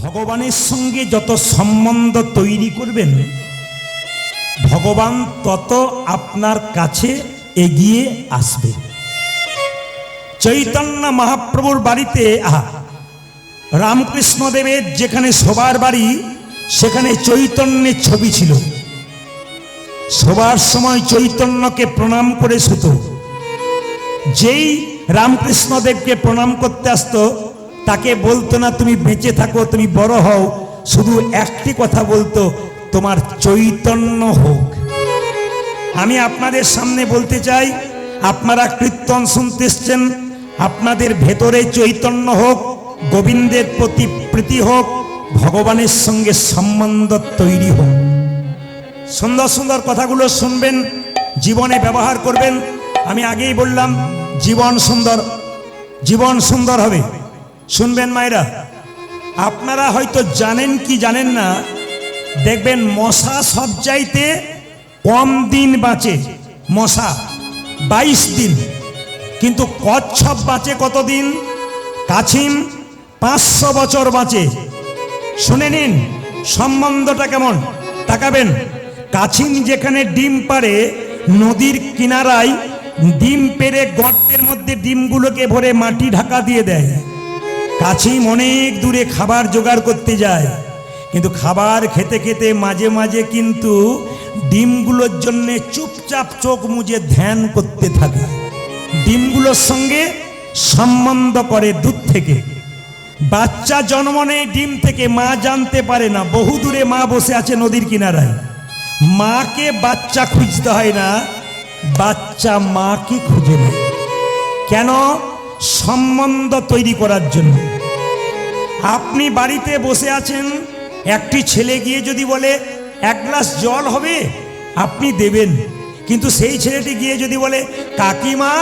ভগবানের সঙ্গে যত সম্বন্ধ তৈরি করবেন, ভগবান তত আপনার কাছে এগিয়ে আসবে। চৈতন্য মহাপ্রভুর বাড়িতে রামকৃষ্ণ দেবের যেখানে শোবার বাড়ি, সেখানে চৈতন্যের ছবি ছিল। শোবার সময় চৈতন্যকে প্রণাম করে শুত। যেই রামকৃষ্ণ দেবকে প্রণাম করতে আসতো, তাকে বলতো না তুমি বেঁচে থাকো, তুমি বড় হও, শুধু একটি কথা বলতো, তোমার চৈতন্য হোক। আমি আপনাদের সামনে বলতে চাই, আপনারা কীর্তন শুনতে এসছেন, আপনাদের ভেতরে চৈতন্য হোক, গোবিন্দের প্রতি প্রীতি হোক, ভগবানের সঙ্গে সম্বন্ধ তৈরি হোক। সুন্দর সুন্দর কথাগুলো শুনবেন, জীবনে ব্যবহার করবেন। আমি আগেই বললাম, জীবন সুন্দর হবে। শুনবেন মায়েরা, আপনারা হয়তো জানেন কি জানেন না, দেখবেন মশা সব চাইতে কম দিন বাঁচে। মশা 22 দিন, কিন্তু কচ্ছপ বাঁচে কতদিন? কাছিম 500 বছর বাঁচে। শুনে নিন সম্বন্ধটা কেমন, তাকাবেন। কাছিম যেখানে ডিম পাড়ে, নদীর কিনারায় ডিম পেড়ে গর্তের মধ্যে ডিমগুলোকে ভরে মাটি ঢাকা দিয়ে দেয়। কাছিম অনেক দূরে খাবার জোগাড় করতে যায়, কিন্তু খাবার খেতে খেতে মাঝে মাঝে কিন্তু ডিমগুলোর জন্য চুপচাপ চোখ মুজে ধ্যান করতে থাকে। ডিমগুলোর সঙ্গে সম্বন্ধ করে দূর থেকে। বাচ্চা জন্ম নেয় ডিম থেকে, মা জানতে পারে না, বহু দূরে মা বসে আছে নদীর কিনারায়। মাকে বাচ্চা খুঁজতে হয় না, বাচ্চা মাকে খুঁজে নেয়। কেন? সম্বন্ধ তৈরি করার জন্য। আপনি বাড়িতে বসে আছেন, একটি ছেলে গিয়ে যদি বলে 1 গ্লাস জল হবে, আপনি দেবেন। কিন্তু সেই ছেলেটি গিয়ে যদি বলে কাকিমা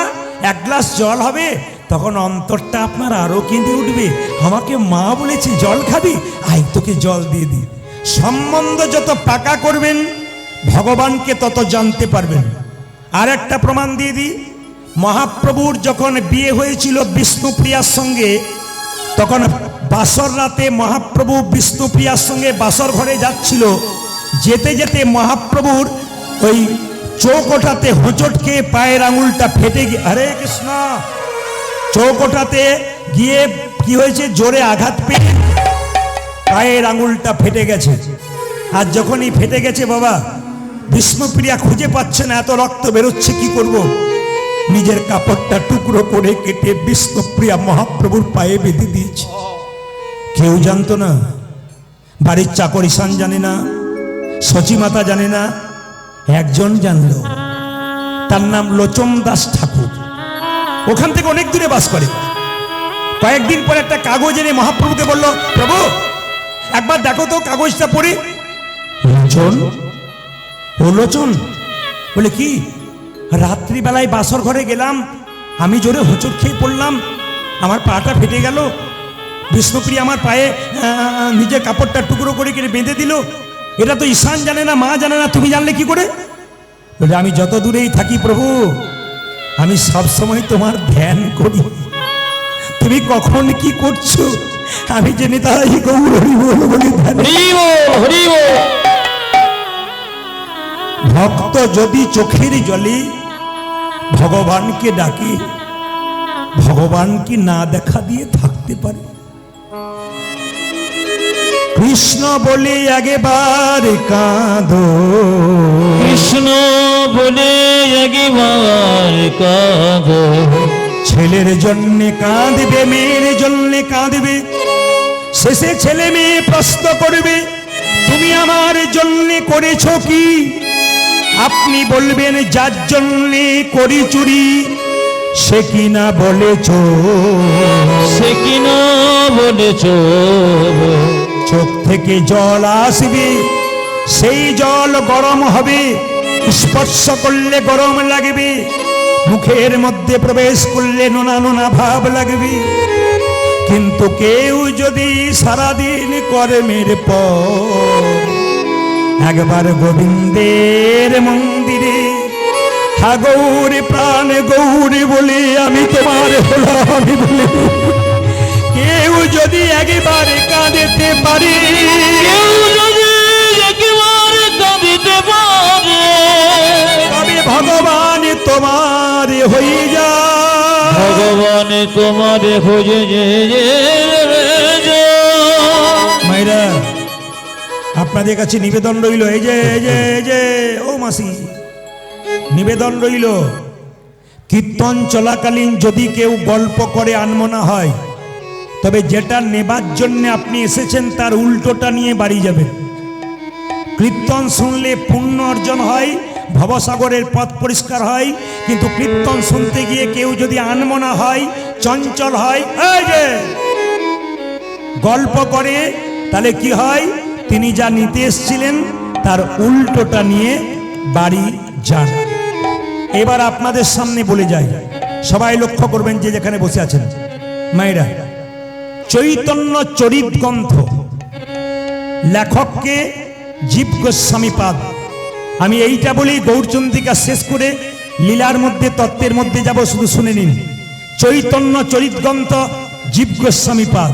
1 গ্লাস জল হবে, তখন অন্তরটা আপনার আরো কেঁদে উঠবে। আমাকে মা বলেছে জল খাবি, আই তোকে জল দিয়ে দিই। সম্বন্ধ যত পাকা করবেন, ভগবানকে তত জানতে পারবেন। আর একটা প্রমাণ দিয়ে দিই, মহাপ্রভুর যখন বিয়ে হয়েছিল বিষ্ণুপ্রিয়ার সঙ্গে, তখন বাসর রাতে মহাপ্রভু বিষ্ণুপ্রিয়ার সঙ্গে বাসর ঘরে যাচ্ছিল। যেতে যেতে মহাপ্রভুর ওই চৌকোটাতে হোঁচট খেয়ে পায়ের আঙুলটা ফেটে গিয়ে, হরে কৃষ্ণ, চৌকোটাতে গিয়ে কি হয়েছে, জোরে আঘাত পেয়ে পায়ের আঙুলটা ফেটে গেছে। আর যখনই ফেটে গেছে, বাবা বিষ্ণুপ্রিয়া খুঁজে পাচ্ছে না, এত রক্ত বেরোচ্ছে, কি করব? নিজের কাপড়টা টুকরো করে কেটে বিষ্ণুপ্রিয়া মহাপ্রভুর পায়ে বেঁধে দিয়েছে। কেউ জানতো না, বাড়ির চাকর ঈশান জানে না, সচিমাতা জানে না, একজন জানলো, তার নাম লোচন দাস ঠাকুর। ওখান থেকে অনেক দূরে বাস করে। কয়েকদিন পর একটা কাগজ এনে মহাপ্রভুকে বলল, প্রভু একবার দেখো তো কাগজটা পড়ে। লোচন? ও লোচন বলে কি? রাত্রিবেলায় বাসর ঘরে গেলাম, আমি জোরে হোঁচট খেয়ে পড়লাম, আমার পাটা ফেটে গেল। বিষ্ণুপ্রিয়া আমার পায়ে নিজের কাপড়টা টুকরো করে কেটে বেঁধে দিল। এটা তো ঈশান জানে না, মা জানে না, তুমি জানলে কি করে? বলে আমি যত দূরেই থাকি প্রভু, আমি সবসময় তোমার ধ্যান করি। তুমি কখন কি করছো আমি জেনে তাই গৌর হরি বল বলি ধ্যান। ভক্ত যদি চোখের জলে ভগবানকে ডাকে, ভগবানকে না দেখা দিয়ে থাকতে পারে? কৃষ্ণ বলে একবার কাঁদো, কৃষ্ণ বলে একবার কাঁদো। ছেলের জন্য কাঁদবে, মেয়ের জন্য কাঁদবে, শেষে ছেলে মেয়ে প্রশ্ন করবে তুমি আমার জন্য করেছো কি? আপনি বলবেন যার জন্যে করি চুরি, সে কিনা বলেছ, সে কিনা বলেছ। চোখ থেকে জল আসবে, সেই জল গরম হবে, স্পর্শ করলে গরম লাগবে, মুখের মধ্যে প্রবেশ করলে নোনা নোনা ভাব লাগবে। কিন্তু কেউ যদি সারাদিন কর্মের পর একবার গোবিন্দের মন্দিরে হা গৌরী প্রাণ গৌরী বলে আমি তোমার হলাম বলে, কেউ যদি একবার কাঁদেতে পারি। কেউ যদি একেবারে কাঁদিতে পারে, তবে ভগবান তোমার হয়ে যা। ভগবান তোমার খোঁজে মায়েরা, আপনাদের কাছে নিবেদন রইল, এই যে ও মাসি, নিবেদন রইল, কীর্তন চলাকালীন যদি কেউ গল্প করে আনমনা হয়, তবে যেটা নেবার জন্য আপনি এসেছেন তার উল্টোটা নিয়ে বাড়ি যাবেন। কীর্তন শুনলে পুণ্য অর্জন হয়, ভবসাগরের পথ পরিষ্কার হয়, কিন্তু কীর্তন শুনতে গিয়ে কেউ যদি আনমনা হয়, চঞ্চল হয়, এই যে গল্প করে, তাহলে কি হয়, তিনি যা নিতে এসেছিলেন তার উল্টোটা নিয়ে বাড়ি যান। এবার আপনাদের সামনে বলে যাই, সবাই লক্ষ্য করবেন যে যেখানে বসে আছেন মায়েরা, চৈতন্য চরিত গ্রন্থ লেখককে জীব গোস্বামী পাদ। আমি এইটা বলি গৌরচন্দ্রিকা শেষ করে লীলার মধ্যে তত্ত্বের মধ্যে যাব, শুধু শুনে নিন। চৈতন্য চরিত গ্রন্থ জীব গোস্বামী পাদ।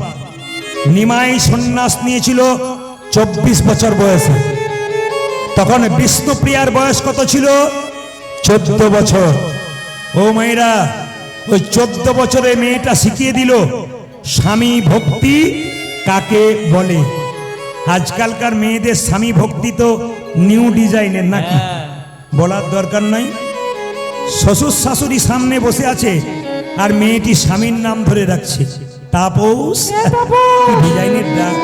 নিমাই সন্ন্যাস নিয়েছিল 24 বছর বয়সে। তখন বিষ্ণুপ্রিয়ার বয়স কত ছিল? 14 বছর। ও মেয়েরা, ওই 14 বছরে মেয়েটা শিখিয়ে দিল স্বামী ভক্তি কাকে বলে। আজকালকার মেয়েদের স্বামী ভক্তি তো নিউ ডিজাইনের, নাকি বলার দরকার নাই। শ্বশুর শাশুড়ি সামনে বসে আছে আর মেয়েটি স্বামীর নাম ধরে রাখছে, তাপস ডিজাইনের ডাক।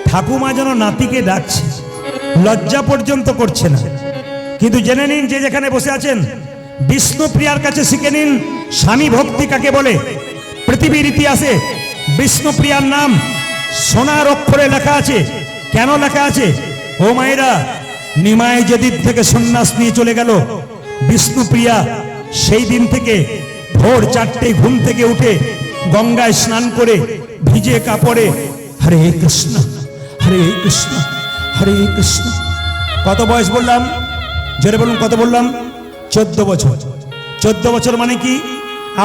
ঠাকুমা যেন নাতিকে ডাকছে, লজ্জা পর্যন্ত করছে না। কিন্তু জেনে নিন যে যেখানে বসে আছেন, বিষ্ণুপ্রিয়ার কাছে শিখে নিন স্বামী ভক্তি কাকে বলে। পৃথিবীর ইতিহাসে বিষ্ণুপ্রিয়ার নাম সোনার অক্ষরে লেখা আছে। কেন লেখা আছে? ও মায়েরা, নিমাই যেদিন থেকে সন্ন্যাস নিয়ে চলে গেল, বিষ্ণুপ্রিয়া সেই দিন থেকে ভোর 4টেয় ঘুম থেকে উঠে গঙ্গায় স্নান করে ভিজে কাপড়ে হরে কৃষ্ণ হরে কৃষ্ণ হরে কৃষ্ণ। কত বয়স বললাম? জোরে বলুন, কত বললাম? 14 বছর। 14 বছর মানে কি?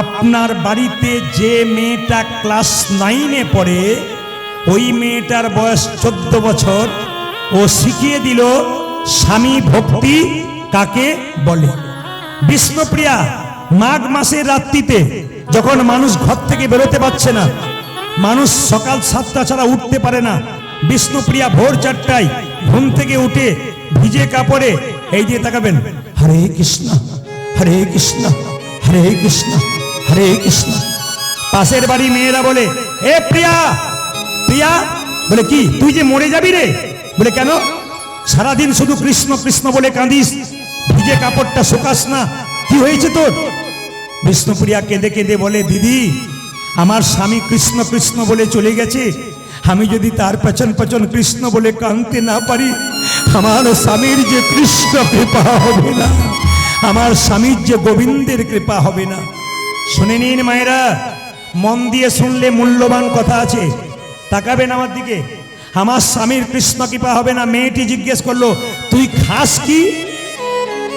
আপনার বাড়িতে যে মেয়েটা ক্লাস 9-এ পড়ে, ওই মেয়েটার বয়স 14 বছর। ও শিখিয়ে দিল স্বামী ভক্তি কাকে বলে। বিষ্ণুপ্রিয়া মাঘ মাসের রাত্রিতে, যখন মানুষ ঘর থেকে বেরোতে পারছে না, মানুষ সকাল 7টা ছাড়া উঠতে পারে না, বিষ্ণুপ্রিয়া ভোর 4টায় ঘুম থেকে উঠে ভিজে কাপড়ে, এই দিয়ে তাকাবেন, হরে কৃষ্ণ হরে কৃষ্ণ হরে কৃষ্ণ হরে কৃষ্ণ। পাশের বাড়ি মেয়েরা বলে, এ প্রিয়া প্রিয়া, বলে কি তুই যে মরে যাবি রে? বলে কেন? সারাদিন শুধু কৃষ্ণ কৃষ্ণ বলে কাঁদিস, ভিজে কাপড়টা শুকাস না, কি হয়েছে তোর? বিষ্ণুপ্রিয়া কেঁদে কেঁদে বলে, দিদি আমার স্বামী কৃষ্ণ কৃষ্ণ বলে চলে গেছে, আমি যদি তার পেছন পেছন কৃষ্ণ বলে কাঁদতে না পারি, আমার স্বামীর যে কৃষ্ণ কৃপা হবে না, আমার স্বামীর যে গোবিন্দের কৃপা হবে না। শুনে নিন মায়েরা, মন দিয়ে শুনলে মূল্যবান কথা আছে। তাকাবেন আমার দিকে, আমার স্বামীর কৃষ্ণ কৃপা হবে না। মেয়েটি জিজ্ঞেস করলো, তুই খাস কি?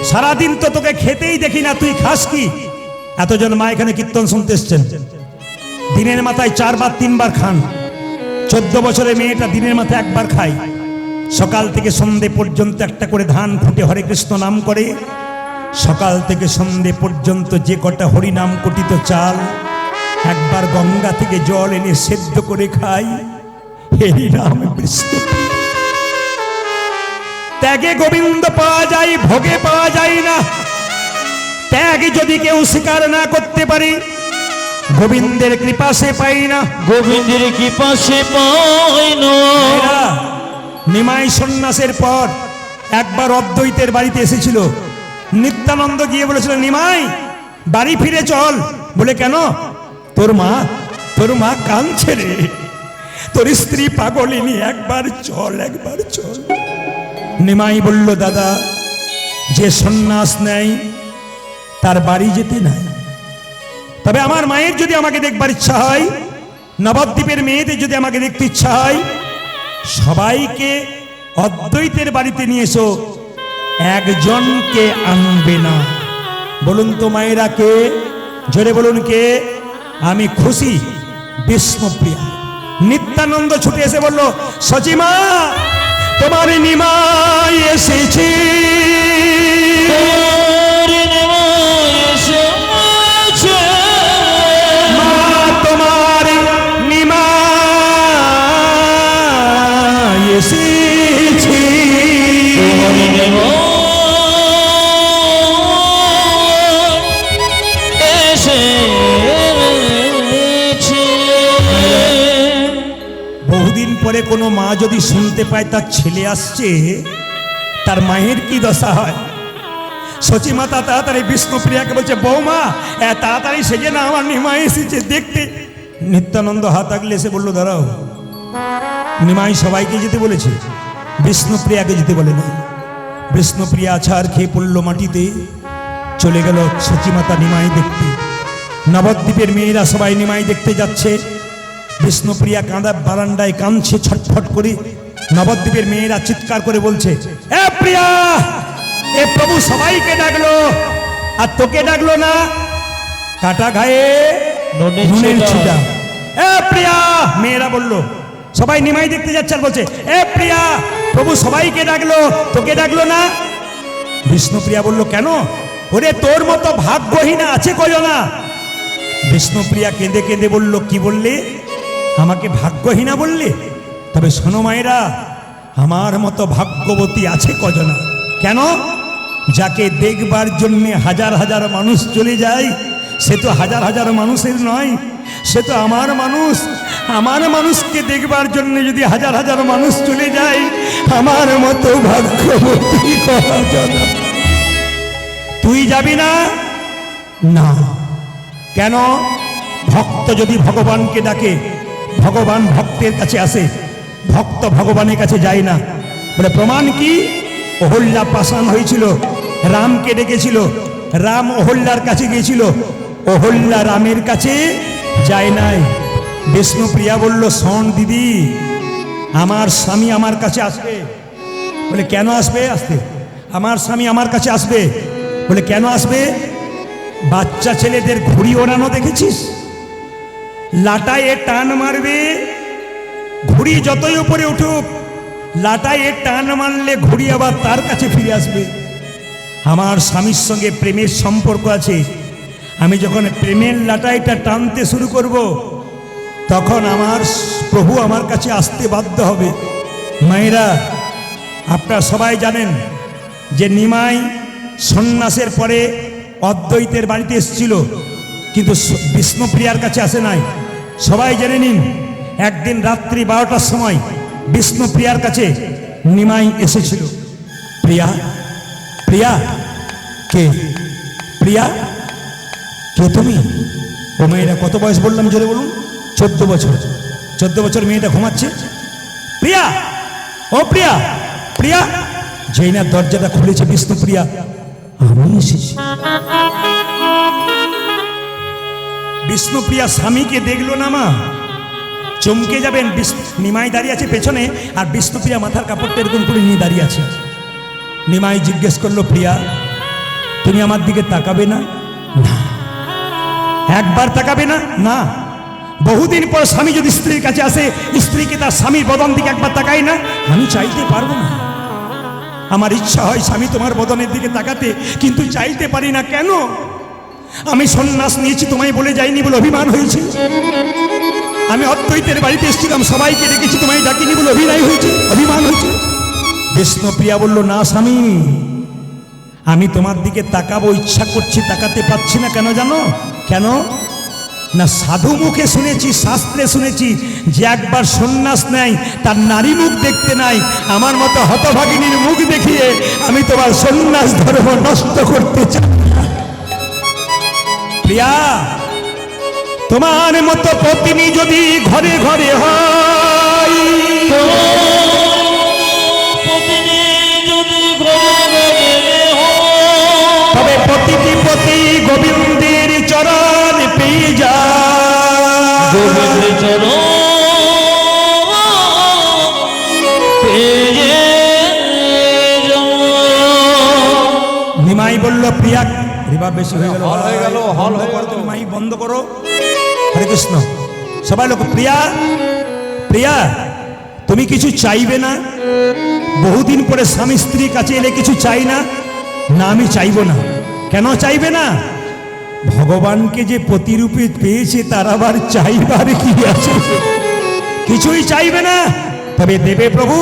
সারাদিন তো তোকে খেতেই দেখি না, তুই খাস কি? এতজন মা এখানে কীর্তন শুনতে এসছেন, দিনের মাথায় 4 বার 3 বার খান। 14 বছরের মেয়েটা দিনের মাথায় 1 বার খায়। সকাল থেকে সন্ধে পর্যন্ত একটা করে ধান ফুটে হরে কৃষ্ণ নাম করে। সকাল থেকে সন্ধে পর্যন্ত যে কটা হরি নাম কটিত চাল, একবার গঙ্গা থেকে জল এনে সেদ্ধ করে খাই। এই নাম বিষ্ণু। ত্যাগে গোবিন্দ পাওয়া যায়, ভোগে পাওয়া যায় না। ত্যাগ যদি কেউ স্বীকার না করতে পারে, গোবিন্দের কৃপা সে পাই না। গোবিন্দের কৃপা সে পায় না। নিমাই সন্ন্যাসের পর একবার অদ্বৈতের বাড়িতে এসেছিল। নিত্যানন্দ গিয়ে বলেছিল, নিমাই বাড়ি ফিরে চল। বলে কেন? তোর মা কাঁদছে রে, তোর স্ত্রী পাগলিনী, একবার চল একবার চল। নিমাই বলল, দাদা যে সন্ন্যাস নেয় তার বাড়ি যেতে নাই। তবে আমার মায়ের যদি আমাকে দেখবার ইচ্ছা হয়, নবদ্বীপের মেয়েদের যদি আমাকে দেখতে ইচ্ছা হয়, সবাইকে অদ্বৈতের বাড়িতে নিয়ে এসো, একজনকে আনবে না। বলুন তো মায়েরা কে? জোরে বলুন কে? আমি খুশি বিষ্ণুপ্রিয়া। নিত্যানন্দ ছুটে এসে বলল, সচিমা তোমার নিমাই এসেছে। মা তোমার নিমাই এসেছে। বহুদিন পরে কোনো মা যদি শুনতে পায় তার ছেলে আসছে, তার মায়ের কি দশা হয়। সচিমাতা তাড়াতাড়ি বিষ্ণুপ্রিয়াকে বলছে, বৌমা তাড়াতাড়ি সেজে না, আমার নিমাই এসেছে দেখতে। নিত্যানন্দ হাত আগলে এসে বললো, দাঁড়াও, নিমাই সবাইকে যেতে বলেছে, বিষ্ণুপ্রিয়াকে যেতে বলে না। বিষ্ণুপ্রিয়া আছাড় খেয়ে পড়ল মাটিতে, চলে গেল সচিমাতা নিমাই দেখতে। নবদ্বীপের মেয়েরা সবাই নিমাই দেখতে যাচ্ছে। বিষ্ণুপ্রিয়া কাঁদা বারান্দায় কাঁদছে ছটফট করে। নবদ্বীপের মেয়েরা চিৎকার করে বলছে, এ প্রিয়া, এ প্রভু সবাইকে ডাকলো আর তোকে ডাকলো না। কাটা গায়ে নুনের ছিটা। এ প্রিয়া, মেয়েরা বলল, সবাই নিমাই দেখতে যাচ্ছে আর বলছে, এ প্রিয়া, প্রভু সবাইকে ডাকলো তোকে ডাকলো না। বিষ্ণুপ্রিয়া বলল, কেন? ওরে তোর মতো ভাগ্যহীনা আছে কয়না। বিষ্ণুপ্রিয়া কেঁদে কেঁদে বলল, কি বললে? আমাকে ভাগ্যহীনা বললে? তবে শোনো মায়েরা, আমার মতো ভাগ্যবতী আছে কজনা। কেন? যাকে দেখবার জন্য হাজার হাজার মানুষ চলে যায়, সে তো হাজার হাজার মানুষের নয়, সে তো আমার মানুষ। আমার মানুষকে দেখবার জন্য যদি হাজার হাজার মানুষ চলে যায়, আমার মতো ভাগ্যবতী কজনা। তুই যাবি না? না। কেন? ভক্ত যদি ভগবানকে ডাকে, ভগবান ভক্তের কাছে আসে, ভক্ত ভগবানের কাছে যায় না। বলে প্রমাণ কি? অহল্যা পাষাণ হয়েছিল, রামকে ডেকেছিল, রাম অহল্যার কাছে গিয়েছিল, অহল্যা রামের কাছে যায় নাই। বিষ্ণুপ্রিয়া বলল, শোন দিদি, আমার স্বামী আমার কাছে আসবে। বলে কেন আসবে? আসতে আমার স্বামী আমার কাছে আসবে। বলে কেন আসবে? বাচ্চা ছেলেদের ঘুড়ি ওড়ানো দেখেছিস? লাটায় টান মারবে, ঘুড়ি যতই উপরে উঠুক, লাটায় টান মারলে ঘুড়ি আবার তার কাছে ফিরে আসবে। আমার স্বামীর সঙ্গে প্রেমের সম্পর্ক আছে। আমি যখন প্রেমের লাটাইটা টানতে শুরু করব, তখন আমার প্রভু আমার কাছে আসতে বাধ্য হবে। মায়েরা, আপনারা সবাই জানেন যে নিমাই সন্ন্যাসের পরে অদ্বৈতের বাড়িতে এসেছিল, কিন্তু বিষ্ণুপ্রিয়ার কাছে আসে নাই। সবাই জেনে নিন, একদিন রাত্রি 12টার সময় বিষ্ণুপ্রিয়ার কাছে নিমাই এসেছিল। প্রিয়া, প্রিয়া, কে? প্রিয়া, কে তুমি? ও মেয়েটা কত বয়স বললাম জোরে বলুন? 14 বছর। 14 বছর মেয়েটা ঘুমাচ্ছে। প্রিয়া, ও প্রিয়া, প্রিয়া। যেই না দরজাটা খুলেছে বিষ্ণুপ্রিয়া, আমি এসেছি। বিষ্ণুপ্রিয়া স্বামীকে দেখলো না মা, চমকে যাবেন। নিমাই দাঁড়িয়ে আছে পেছনে, আর বিষ্ণুপ্রিয়া মাথার কাপড়টা এরকম করে নিয়ে দাঁড়িয়ে আছে। নিমাই জিজ্ঞেস করলো, প্রিয়া, তুমি আমার দিকে তাকাবে না? না। একবার তাকাবে না? না। বহুদিন পর স্বামী যদি স্ত্রীর কাছে আসে, স্ত্রীকে তার স্বামীর বদন দিকে একবার তাকায় না? আমি চাইতে পারবো না। আমার ইচ্ছা হয় স্বামী তোমার বদনের দিকে তাকাতে, কিন্তু চাইতে পারি না। কেন? আমি সন্ন্যাস নিয়েছি তোমায় বলে যাইনি বলে অভিমান হয়েছে। আমি অদ্বৈতের বাড়িতে এসেছিলাম, সবাইকে ডেকেছি, তোমায় ডাকিনি বলে অভিনয় হয়েছে, অভিমান হয়েছে। বিষ্ণুপ্রিয়া বলল, না স্বামী, আমি তোমার দিকে তাকাবো, ইচ্ছা করছি, তাকাতে পারছি না। কেন জানো? কেন না, সাধু মুখে শুনেছি, শাস্ত্রে শুনেছি যে একবার সন্ন্যাস নেয় তার নারী মুখ দেখতে নাই। আমার মতো হতভাগিনীর মুখ দেখিয়ে আমি তোমার সন্ন্যাস ধর্ম নষ্ট করতে চাই না। প্রিয়া, তোমার মতো পত্নী যদি ঘরে ঘরে হয়, তবে প্রতিটি পতি গোবিন্দের চরণ পেয়ে যায়। গোবিন্দের চরণ পেয়ে যায়। নিমাই বলল, প্রিয়া, রিবা বেশি হয়ে গেল, হল হয়ে গেল, হল হয়ে গেল, মাই বন্ধ করো। হরে কৃষ্ণ। সবাই লোক, প্রিয়া, প্রিয়া তুমি কিছু চাইবে না? বহুদিন পরে স্বামী স্ত্রীর কাছে এলে কিছু চাই না? না, আমি চাইবো না। কেন চাইবে না? ভগবানকে যে প্রতিরূপে পেয়েছে তার আবার চাইবার কি আছে? কিছুই চাইবে না। তবে দেবে প্রভু,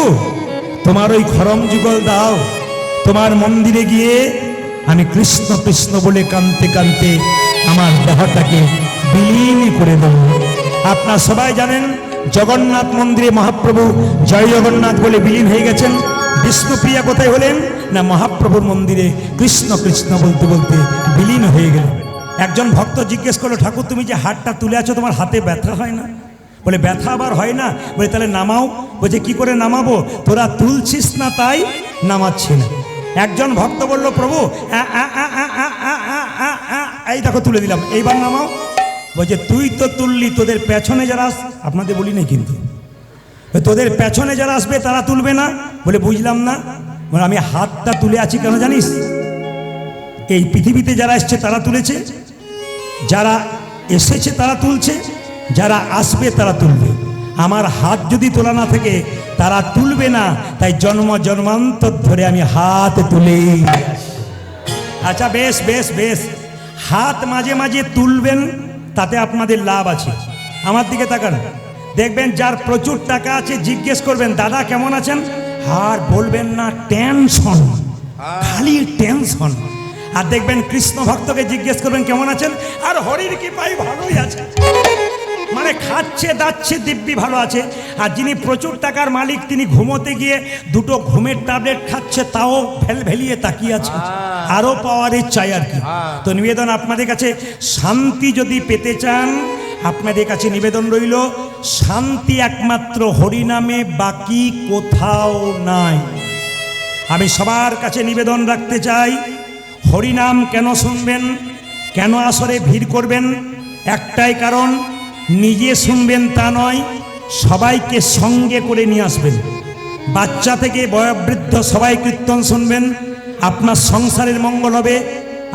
তোমার ওই খরম যুগল দাও, তোমার মন্দিরে গিয়ে আমি কৃষ্ণ কৃষ্ণ বলে কাঁদতে কাঁদতে আমার দেহটাকে বিলীন করে দেব। আপনারা সবাই জানেন জগন্নাথ মন্দিরে মহাপ্রভু জয় জগন্নাথ বলে বিলীন হয়ে গেছেন। বিষ্ণুপ্রিয়া কোথায় হলেন না, মহাপ্রভুর মন্দিরে কৃষ্ণ কৃষ্ণ বলতে বলতে বিলীন হয়ে গেলেন। একজন ভক্ত জিজ্ঞেস করলো, ঠাকুর তুমি যে হাতটা তুলে আছো তোমার হাতে ব্যথা হয় না? বলে ব্যথা আবার হয় না? বলে তাহলে নামাও। বলছে কি করে নামাবো? তোরা তুলছিস না তাই নামাচ্ছি না। একজন ভক্ত বলল, প্রভু এই দেখো তুলে দিলাম, এইবার নামাও। বলছে তুই তো তুললি, তোদের পেছনে যারা আপনাদের বলি নাই কিন্তু, তোদের পেছনে যারা আসবে তারা তুলবে না। বলে বুঝলাম না। মানে আমি হাতটা তুলে আছি কেন জানিস? এই পৃথিবীতে যারা এসছে তারা তুলেছে, যারা এসেছে তারা তুলছে, যারা আসবে তারা তুলবে। আমার হাত যদি তোলা না থাকে তারা তুলবে না, তাই জন্ম জন্মান্তর ধরে আমি হাত তুলে। আচ্ছা বেশ বেশ বেশ, হাত মাঝে মাঝে তুলবেন, তাতে আপনাদের লাভ আছে। আমার দিকে তাকান, দেখবেন যার প্রচুর টাকা আছে জিজ্ঞেস করবেন দাদা কেমন আছেন, আর বলবেন না টেনশন, খালি টেনশন। আর দেখবেন কৃষ্ণ ভক্তকে জিজ্ঞেস করবেন কেমন আছেন, আর হরির কি পাই ভালোই আছে, মানে খাচ্ছে দাচ্ছে দিব্যি ভালো আছে। আর যিনি প্রচুর টাকার মালিক তিনি ঘুমোতে গিয়ে দুটো ঘুমের ট্যাবলেট খাচ্ছে, তাও ভেলিয়ে তাকিয়ে আছে, আরো পাওয়ারের চাই আর কি। তো নিবেদন আপনাদের কাছে, শান্তি যদি পেতে চান আপনাদের কাছে নিবেদন রইল, শান্তি একমাত্র হরিনামে, বাকি কোথাও নাই। আমি সবার কাছে নিবেদন রাখতে চাই, হরিনাম কেন শুনবেন, কেন আসরে ভিড় করবেন? একটাই কারণ, নিজে শুনবেন তা নয়, সবাইকে সঙ্গে করে নিয়ে আসবেন। বাচ্চা থেকে বয়োবৃদ্ধ সবাই কীর্তন শুনবেন। আপনার সংসারের মঙ্গল হবে,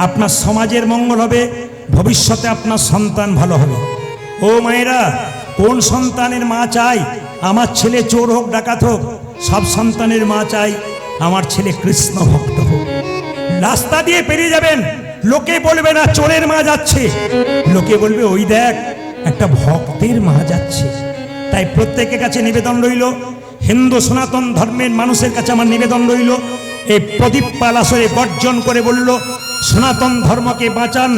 আপনার সমাজের মঙ্গল হবে, ভবিষ্যতে আপনার সন্তান ভালো হবে। ও মায়েরা, কোন সন্তানের মা চাই আমার ছেলে চোর হোক ডাকাত হোক? সব সন্তানের মা চাই আমার ছেলে কৃষ্ণ ভক্ত হোক। রাস্তা দিয়ে পেরিয়ে যাবেন, লোকে বলবে না চোরের মা যাচ্ছে, লোকে বলবে ওই দেখ একটা ভক্তের মা যাচ্ছে। তাই প্রত্যেকের কাছে নিবেদন রইল, হিন্দু সনাতন ধর্মের মানুষের কাছে আমার নিবেদন রইল, এই প্রদীপ পাল আসরে গর্জন করে বলল, সনাতন ধর্মকে বাঁচান,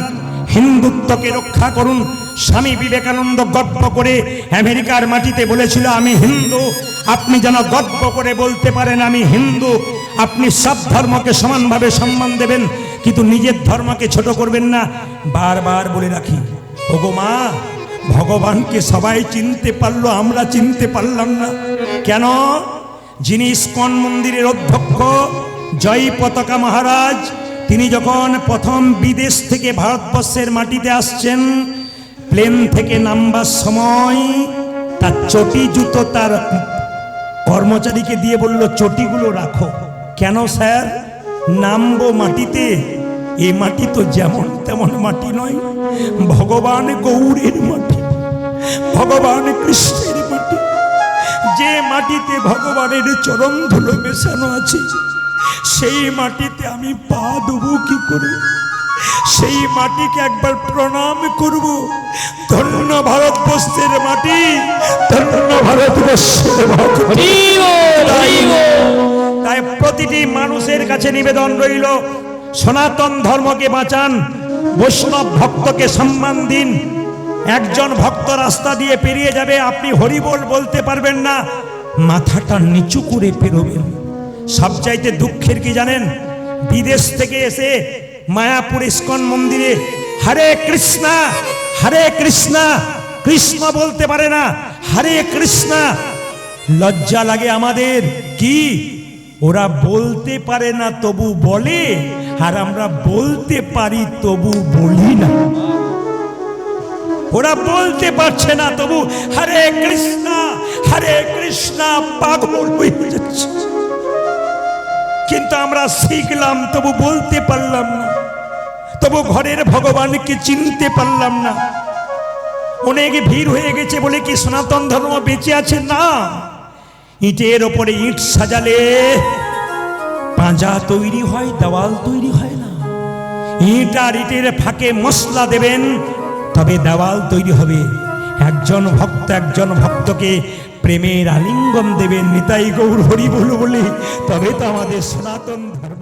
হিন্দুত্বকে রক্ষা করুন। স্বামী বিবেকানন্দ গর্ব করে আমেরিকার মাটিতে বলেছিল আমি হিন্দু। আপনি যেন গর্ব করে বলতে পারেন আমি হিন্দু। আপনি সব ধর্মকে সমানভাবে সম্মান দেবেন, কিন্তু নিজের ধর্মকে ছোট করবেন না। বারবার বলে রাখি, ওগো মা, ভগবানকে সবাই চিনতে পারলো, আমরা চিনতে পারলাম না কেন? যিনি ইস্কন মন্দিরের অধ্যক্ষ জয় পতাকা মহারাজ, তিনি যখন প্রথম বিদেশ থেকে ভারতবর্ষের মাটিতে আসছেন, প্লেন থেকে নামবার সময় তার চটি জুতো তার কর্মচারীকে দিয়ে বলল চটিগুলো রাখো। কেন স্যার? নামবো মাটিতে, এই মাটি তো যেমন তেমন মাটি নয়, ভগবান গৌরের মাটি, ভগবান কৃষ্ণের মাটি। যে মাটিতে ভগবানের চরণ ধুলো মেশানো আছে, সেই মাটিতে আমি পা দেবো কি করে? সেই মাটিকে একবার প্রণাম করব। ধন্য ভারতবর্ষের মাটি, ধন্য ভারতবর্ষের মাটি। তাই প্রতিটি মানুষের কাছে নিবেদন রইল, সনাতন ধর্মকে বাঁচান, বৈষ্ণব ভক্তকে সম্মান দিন। একজন ভক্ত রাস্তা দিয়ে পেরিয়ে যাবে, আপনি হরিবোল বলতে পারবেন না, মাথাটা নিচু করে পেরোবেন। সবচাইতে দুঃখের কি জানেন? বিদেশ থেকে এসে মায়াপুর ইস্কন মন্দিরে হরে কৃষ্ণা হরে কৃষ্ণা, কৃষ্ণ বলতে পারে না, হরে কৃষ্ণা। লজ্জা লাগে আমাদের, কি ওরা বলতে পারে না তবু বলে, আর আমরা বলতে পারি তবু বলি না। ওরা বলতে পারছে না তবু হরে কৃষ্ণা পাগল হয়ে যাচ্ছে। কিন্তু আমরা শিখলাম তবু বলতে পারলাম না, তবু ঘরের ভগবানকে চিনতে পারলাম না। অনেক ভিড় হয়ে গেছে বলে কি সনাতন ধর্ম বেঁচে আছে? না, ইটের ওপরে ইট সাজালে পাঁজা তৈরি হয়, দেওয়াল তৈরি হয় না। ইট আর ইটের ফাঁকে মশলা দেবেন, তবে দেওয়াল তৈরি হবে। একজন ভক্তকে প্রেমের আলিঙ্গন দেবেন, নিতাই গৌর হরি বলে, তবে তো আমাদের সনাতন ধর্ম।